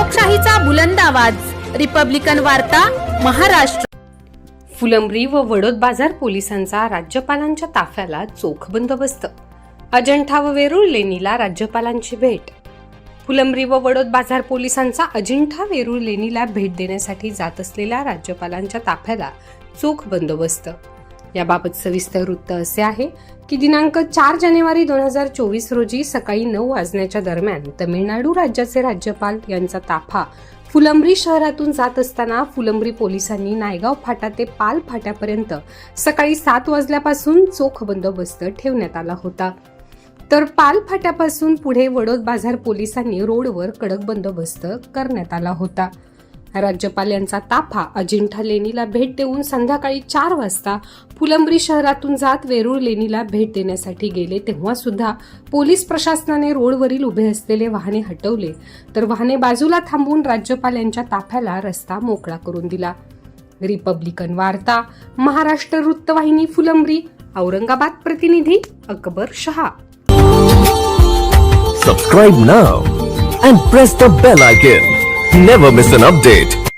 लोकशाहीचा बुलंद आवाज, रिपब्लिकन वार्ता, महाराष्ट्र। फुलंब्री व वडोद बाजार पोलिसांचा राज्यपालांच्या ताफ्याला चोख बंदोबस्त। अजिंठा व वेरूळ लेणीला राज्यपालांची भेट। फुलंब्री व वडोद बाजार पोलिसांचा अजिंठा वेरूळ लेणीला भेट देण्यासाठी जात असलेल्या राज्यपालांच्या ताफ्याला चोख बंदोबस्त। याबाबत सविस्तर वृत्त असे आहे की दिनांक 4 जानेवारी 2024 रोजी सकाळी 9 वाजण्याच्या दरम्यान तमिळनाडू राज्याचे राज्यपाल यांचा ताफा फुलंब्री शहरातून जात असताना फुलंब्री पोलिसांनी नायगाव फाटा ते पाल फाट्यापर्यंत सकाळी 7 वाजल्यापासून चोख बंदोबस्त ठेवण्यात आला होता। तर पाल फाट्यापासून पुढे वडोद बाजार पोलिसांनी रोडवर कडक बंदोबस्त करण्यात आला होता। राज्यपाल यांचा ताफा अजिंठा लेणीला भेट देऊन संध्याकाळी 4 वाजता फुलंब्री शहरातून जात वेरूळ लेणीला भेट देण्यासाठी गेले तेव्हा सुद्धा पोलीस प्रशासनाने रोडवरील उभे असलेले वाहने हटवले, तर वाहने बाजूला थांबवून राज्यपाल यांच्या ताफ्याला रस्ता मोकळा करून दिला। रिपब्लिकन वार्ता, महाराष्ट्र वृत्तवाहिनी, फुलंब्री, औरंगाबाद। प्रतिनिधी Akbar Shah. Subscribe now and press the bell icon. Never miss an update.